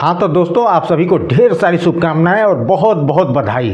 हाँ तो दोस्तों, आप सभी को ढेर सारी शुभकामनाएं और बहुत बहुत बधाई।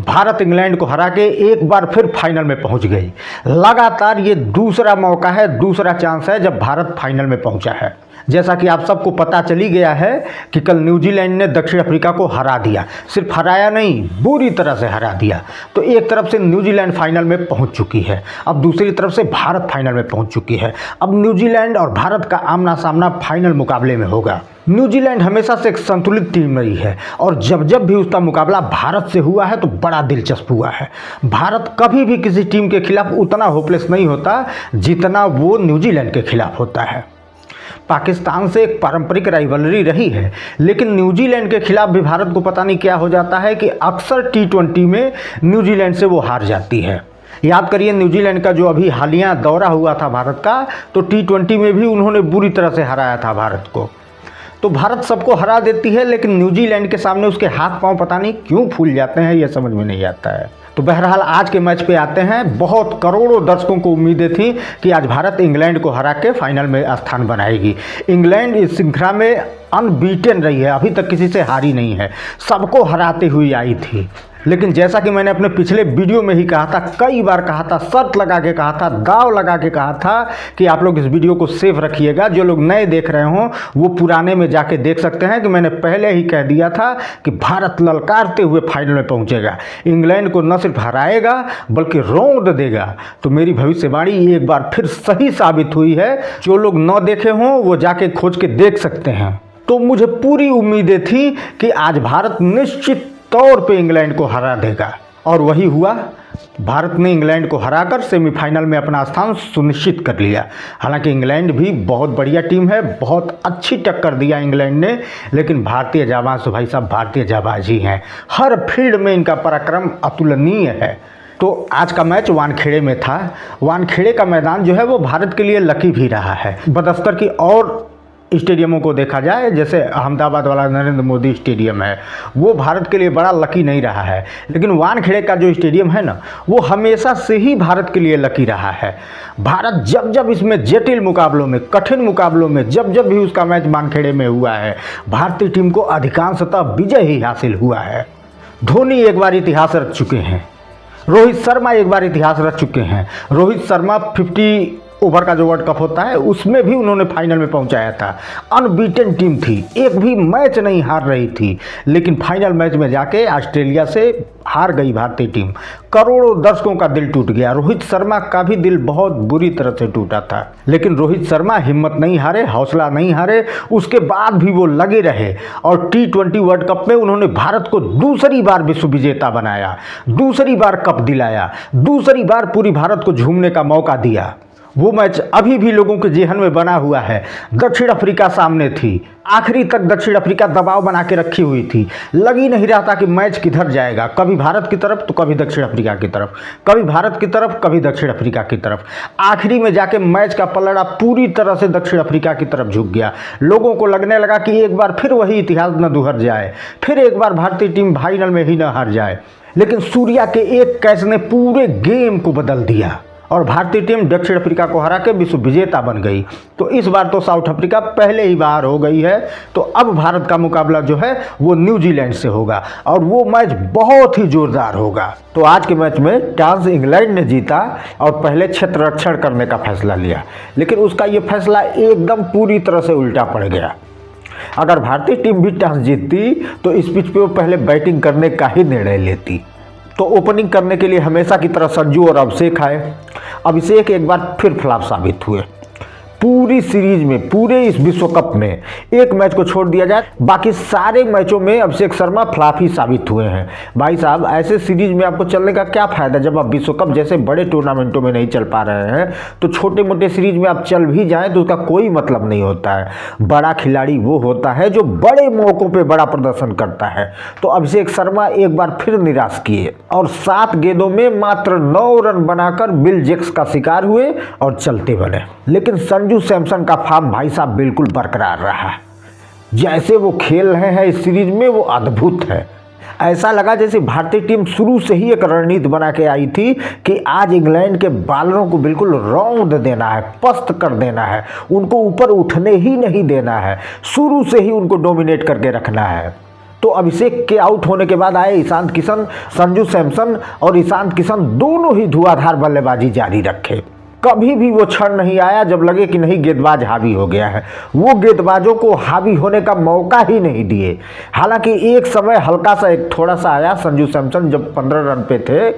भारत इंग्लैंड को हरा के एक बार फिर फाइनल में पहुंच गई। लगातार ये दूसरा मौका है, दूसरा चांस है जब भारत फाइनल में पहुंचा है। जैसा कि आप सबको पता चली गया है कि कल न्यूजीलैंड ने दक्षिण अफ्रीका को हरा दिया। सिर्फ हराया नहीं, बुरी तरह से हरा दिया। तो एक तरफ से न्यूजीलैंड फाइनल में पहुंच चुकी है, अब दूसरी तरफ से भारत फाइनल में पहुंच चुकी है। अब न्यूजीलैंड और भारत का आमना सामना फाइनल मुकाबले में होगा। न्यूजीलैंड हमेशा से एक संतुलित टीम रही है और जब जब भी उसका मुकाबला भारत से हुआ है तो बड़ा दिलचस्प हुआ है। भारत कभी भी किसी टीम के खिलाफ उतना होपलेस नहीं होता जितना वो न्यूजीलैंड के खिलाफ होता है। पाकिस्तान से एक पारंपरिक राइवलरी रही है, लेकिन न्यूजीलैंड के खिलाफ भी भारत को पता नहीं क्या हो जाता है कि अक्सर T20 में न्यूजीलैंड से वो हार जाती है। याद करिए, न्यूजीलैंड का जो अभी हालिया दौरा हुआ था भारत का, तो T20 में भी उन्होंने बुरी तरह से हराया था भारत को। तो भारत सबको हरा देती है, लेकिन न्यूजीलैंड के सामने उसके हाथ पांव पता नहीं क्यों फूल जाते हैं, ये समझ में नहीं आता है। तो बहरहाल आज के मैच पे आते हैं। बहुत करोड़ों दर्शकों को उम्मीदें थी कि आज भारत इंग्लैंड को हरा के फाइनल में स्थान बनाएगी। इंग्लैंड इस श्रृंखला में अनबीटन रही है, अभी तक किसी से हारी नहीं है, सबको हराते हुए आई थी। लेकिन जैसा कि मैंने अपने पिछले वीडियो में ही कहा था, कई बार कहा था, शर्त लगा के कहा था, दाव लगा के कहा था कि आप लोग इस वीडियो को सेव रखिएगा। जो लोग नए देख रहे हों वो पुराने में जाके देख सकते हैं कि मैंने पहले ही कह दिया था कि भारत ललकारते हुए फाइनल में पहुंचेगा, इंग्लैंड को न सिर्फ हराएगा बल्कि रौंद देगा। तो मेरी भविष्यवाणी एक बार फिर सही साबित हुई है। जो लोग न देखे हों वो जाके खोज के देख सकते हैं। तो मुझे पूरी उम्मीदें थी कि आज भारत निश्चित तौर पे इंग्लैंड को हरा देगा, और वही हुआ। भारत ने इंग्लैंड को हराकर सेमीफाइनल में अपना स्थान सुनिश्चित कर लिया। हालांकि इंग्लैंड भी बहुत बढ़िया टीम है, बहुत अच्छी टक्कर दिया इंग्लैंड ने, लेकिन भारतीय जाबाज तो भाई साहब भारतीय जाबाज ही हैं। हर फील्ड में इनका पराक्रम अतुलनीय है। तो आज का मैच वानखेड़े में था। वानखेड़े का मैदान जो है वो भारत के लिए लकी भी रहा है। बदस्तर की और स्टेडियमों को देखा जाए, जैसे अहमदाबाद वाला नरेंद्र मोदी स्टेडियम है, वो भारत के लिए बड़ा लकी नहीं रहा है, लेकिन वानखेड़े का जो स्टेडियम है ना, वो हमेशा से ही भारत के लिए लकी रहा है। भारत जब जब इसमें जटिल मुकाबलों में, कठिन मुकाबलों में, जब जब भी उसका मैच वानखेड़े में हुआ है, भारतीय टीम को अधिकांशतः विजय ही हासिल हुआ है। धोनी एक बार इतिहास रच चुके हैं, रोहित शर्मा एक बार इतिहास रच चुके हैं। रोहित शर्मा 50 ओवर का जो वर्ल्ड कप होता है उसमें भी उन्होंने फाइनल में पहुंचाया था। अनबीटन टीम थी, एक भी मैच नहीं हार रही थी, लेकिन फाइनल मैच में जाके ऑस्ट्रेलिया से हार गई भारतीय टीम। करोड़ों दर्शकों का दिल टूट गया। रोहित शर्मा का भी दिल बहुत बुरी तरह से टूटा था, लेकिन रोहित शर्मा हिम्मत नहीं हारे, हौसला नहीं हारे, उसके बाद भी वो लगे रहे और T20 वर्ल्ड कप में उन्होंने भारत को दूसरी बार विश्व विजेता बनाया, दूसरी बार कप दिलाया, दूसरी बार पूरी भारत को झूमने का मौका दिया। वो मैच अभी भी लोगों के जेहन में बना हुआ है। दक्षिण अफ्रीका सामने थी, आखिरी तक दक्षिण अफ्रीका दबाव बना के रखी हुई थी, लग ही नहीं रहा था कि मैच किधर जाएगा, कभी भारत की तरफ तो कभी दक्षिण अफ्रीका की तरफ, कभी भारत की तरफ कभी दक्षिण अफ्रीका की तरफ। आखिरी में जाके मैच का पलड़ा पूरी तरह से दक्षिण अफ्रीका की तरफ झुक गया। लोगों को लगने लगा कि एक बार फिर वही इतिहास न दोहर जाए, फिर एक बार भारतीय टीम फाइनल में ही न हार जाए। लेकिन सूर्या के एक कैच ने पूरे गेम को बदल दिया और भारतीय टीम दक्षिण अफ्रीका को हरा के विश्व विजेता बन गई। तो इस बार तो साउथ अफ्रीका पहले ही बाहर हो गई है। तो अब भारत का मुकाबला जो है वो न्यूजीलैंड से होगा और वो मैच बहुत ही जोरदार होगा। तो आज के मैच में टॉस इंग्लैंड ने जीता और पहले क्षेत्र रक्षण करने का फैसला लिया, लेकिन उसका ये फैसला एकदम पूरी तरह से उल्टा पड़ गया। अगर भारतीय टीम भी टॉस जीतती तो इस पिच पे वो पहले बैटिंग करने का ही निर्णय लेती। तो ओपनिंग करने के लिए हमेशा की तरह संजू और अभिषेक आए। अभिषेक एक बार फिर फ्लॉप साबित हुए। पूरी सीरीज में, पूरे इस विश्व कप में एक मैच को छोड़ दिया जाए, बाकी सारे मैचों में अभिषेक शर्मा फ्लॉप ही साबित हुए हैं। भाई साहब, ऐसे सीरीज में आपको चलने का क्या फायदा जब आप विश्व कप जैसे बड़े टूर्नामेंटों में नहीं चल पा रहे हैं। तो छोटे मोटे सीरीज में आप चल भी जाएं तो उसका कोई मतलब नहीं होता है। बड़ा खिलाड़ी वो होता है जो बड़े मौकों पर बड़ा प्रदर्शन करता है। तो अभिषेक शर्मा एक बार फिर निराश किए और 7 गेंदों में मात्र 9 रन बनाकर बिल जेक्स का शिकार हुए और चलते बने। लेकिन संजू सैमसन का फॉर्म भाई साहब बिल्कुल बरकरार रहा। जैसे वो खेल रहे हैं इस सीरीज में वो अद्भुत है। ऐसा लगा जैसे भारतीय टीम शुरू से ही एक रणनीति बना के आई थी कि आज इंग्लैंड के बॉलरों को बिल्कुल रौंद देना है, पस्त कर देना है, उनको ऊपर उठने ही नहीं देना है, शुरू से ही उनको डोमिनेट करके रखना है। तो अभिषेक के आउट होने के बाद आए ईशांत किशन, संजू सैमसन और ईशांत किशन दोनों ही धुआंधार बल्लेबाजी जारी रखे। कभी भी वो क्षण नहीं आया जब लगे कि नहीं गेंदबाज हावी हो गया है। वो गेंदबाजों को हावी होने का मौका ही नहीं दिए। हालांकि एक समय हल्का सा एक थोड़ा सा आया, संजू सैमसन जब 15 रन पे थे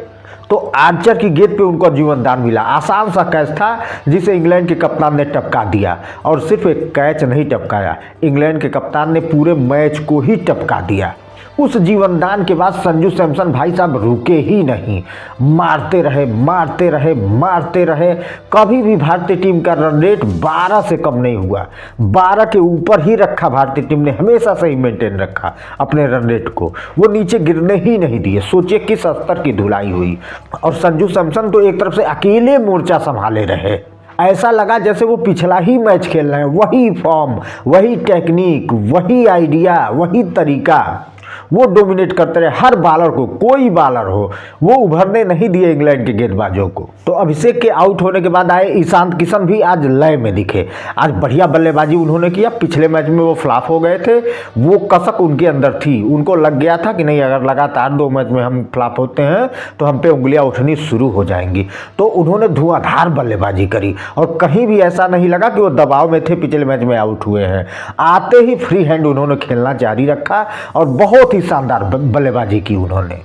तो आर्चर की गेंद पे उनको जीवन दान मिला। आसान सा कैच था जिसे इंग्लैंड के कप्तान ने टपका दिया, और सिर्फ एक कैच नहीं टपकाया, इंग्लैंड के कप्तान ने पूरे मैच को ही टपका दिया। उस जीवनदान के बाद संजू सैमसन भाई साहब रुके ही नहीं, मारते रहे मारते रहे मारते रहे। कभी भी भारतीय टीम का रन रेट 12 से कम नहीं हुआ, 12 के ऊपर ही रखा। भारतीय टीम ने हमेशा से ही मेंटेन रखा अपने रन रेट को, वो नीचे गिरने ही नहीं दिए। सोचिए किस स्तर की धुलाई हुई। और संजू सैमसन तो एक तरफ से अकेले मोर्चा संभाले रहे। ऐसा लगा जैसे वो पिछला ही मैच खेल रहे हैं, वही फॉर्म, वही टेक्निक, वही आइडिया, वही तरीका, वो डोमिनेट करते रहे। हर बॉलर को, कोई बॉलर हो, वो उभरने नहीं दिए इंग्लैंड के गेंदबाजों को। तो अभिषेक के आउट होने के बाद आए ईशांत किशन भी आज लय में दिखे। आज बढ़िया बल्लेबाजी उन्होंने किया। पिछले मैच में वो फ्लॉप हो गए थे, वो कसक उनके अंदर थी। उनको लग गया था कि नहीं, अगर लगातार 2 मैच में हम फ्लॉप होते हैं तो हम पे उंगलियां उठनी शुरू हो जाएंगी। तो उन्होंने धुआंधार बल्लेबाजी करी और कहीं भी ऐसा नहीं लगा कि वो दबाव में थे, पिछले मैच में आउट हुए हैं। आते ही फ्री हैंड उन्होंने खेलना जारी रखा और बहुत शानदार बल्लेबाजी की उन्होंने।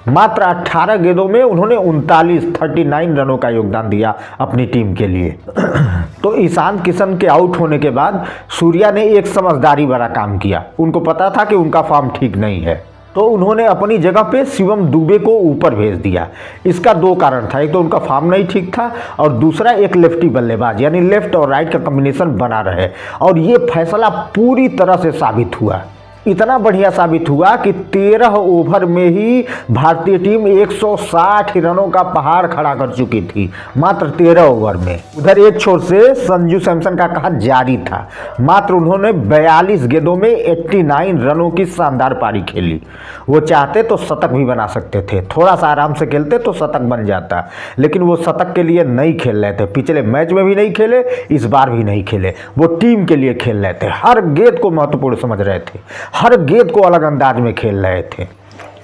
मात्र 18 गेंदों में उन्होंने 39 रनों का योगदान दिया अपनी टीम के लिए। तो ईशांत किशन के आउट होने के बाद सूर्या ने एक समझदारी भरा काम किया। उनको पता था कि उनका फॉर्म ठीक नहीं है, तो उन्होंने अपनी जगह पे शिवम दुबे को ऊपर भेज दिया। इसका 2 कारण था, एक तो उनका फॉर्म नहीं ठीक था और दूसरा एक लेफ्टी बल्लेबाज, यानी लेफ्ट और राइट का कॉम्बिनेशन बना रहे। और ये फैसला पूरी तरह से साबित हुआ। इतना बढ़िया साबित हुआ कि 13 ओवर में ही भारतीय टीम 160 रनों का पहाड़ खड़ा कर चुकी थी, मात्र 13 ओवर में। उधर एक छोर से संजू सैमसन का कहर जारी था। मात्र उन्होंने 42 गेंदों में 89 रनों की शानदार पारी खेली। वो चाहते तो शतक भी बना सकते थे, थोड़ा सा आराम से खेलते तो शतक बन जाता, लेकिन वो शतक के लिए नहीं खेल रहे थे। पिछले मैच में भी नहीं खेले, इस बार भी नहीं खेले। वो टीम के लिए खेल रहे थे, हर गेंद को महत्वपूर्ण समझ रहे थे, हर गेंद को अलग अंदाज में खेल रहे थे।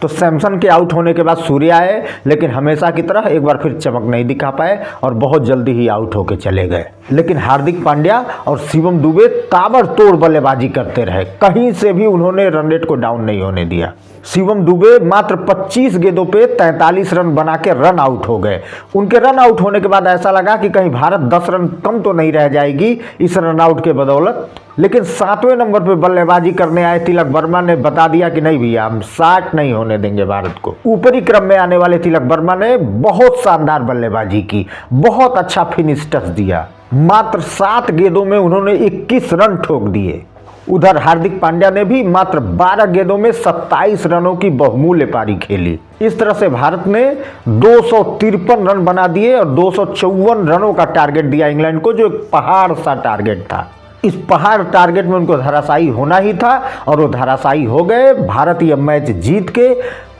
तो सैमसन के आउट होने के बाद सूर्या आए, लेकिन हमेशा की तरह एक बार फिर चमक नहीं दिखा पाए और बहुत जल्दी ही आउट होके चले गए। लेकिन हार्दिक पांड्या और शिवम दुबे ताबड़तोड़ बल्लेबाजी करते रहे, कहीं से भी उन्होंने रन रेट को डाउन नहीं होने दिया। शिवम दुबे मात्र 25 गेंदों पे 43 रन बना के रन आउट हो गए। उनके रन आउट होने के बाद ऐसा लगा कि कहीं भारत 10 रन कम तो नहीं रह जाएगी इस रन आउट के बदौलत। लेकिन 7वें नंबर पे बल्लेबाजी करने आए तिलक वर्मा ने बता दिया कि नहीं भैया, हम 60 नहीं होने देंगे भारत को। ऊपरी क्रम में आने वाले तिलक वर्मा ने बहुत शानदार बल्लेबाजी की, बहुत अच्छा फिनिश टच दिया। मात्र 7 गेंदों में उन्होंने 21 रन ठोक दिए। उधर हार्दिक पांड्या ने भी मात्र 12 गेंदों में 27 रनों की बहुमूल्य पारी खेली। इस तरह से भारत ने 253 रन बना दिए और 254 रनों का टारगेट दिया इंग्लैंड को, जो एक पहाड़ सा टारगेट था। इस पहाड़ टारगेट में उनको धराशायी होना ही था और वो धराशायी हो गए। भारत यह मैच जीत के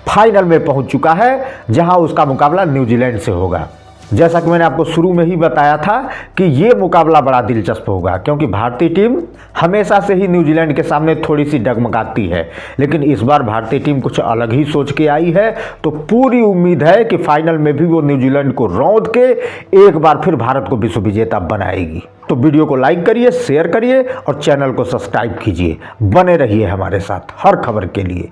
फाइनल में पहुंच चुका है, जहां उसका मुकाबला न्यूजीलैंड से होगा। जैसा कि मैंने आपको शुरू में ही बताया था कि ये मुकाबला बड़ा दिलचस्प होगा, क्योंकि भारतीय टीम हमेशा से ही न्यूजीलैंड के सामने थोड़ी सी डगमगाती है, लेकिन इस बार भारतीय टीम कुछ अलग ही सोच के आई है। तो पूरी उम्मीद है कि फाइनल में भी वो न्यूजीलैंड को रौंद के एक बार फिर भारत को विश्व विजेता बनाएगी। तो वीडियो को लाइक करिए, शेयर करिए और चैनल को सब्सक्राइब कीजिए। बने रहिए हमारे साथ हर खबर के लिए।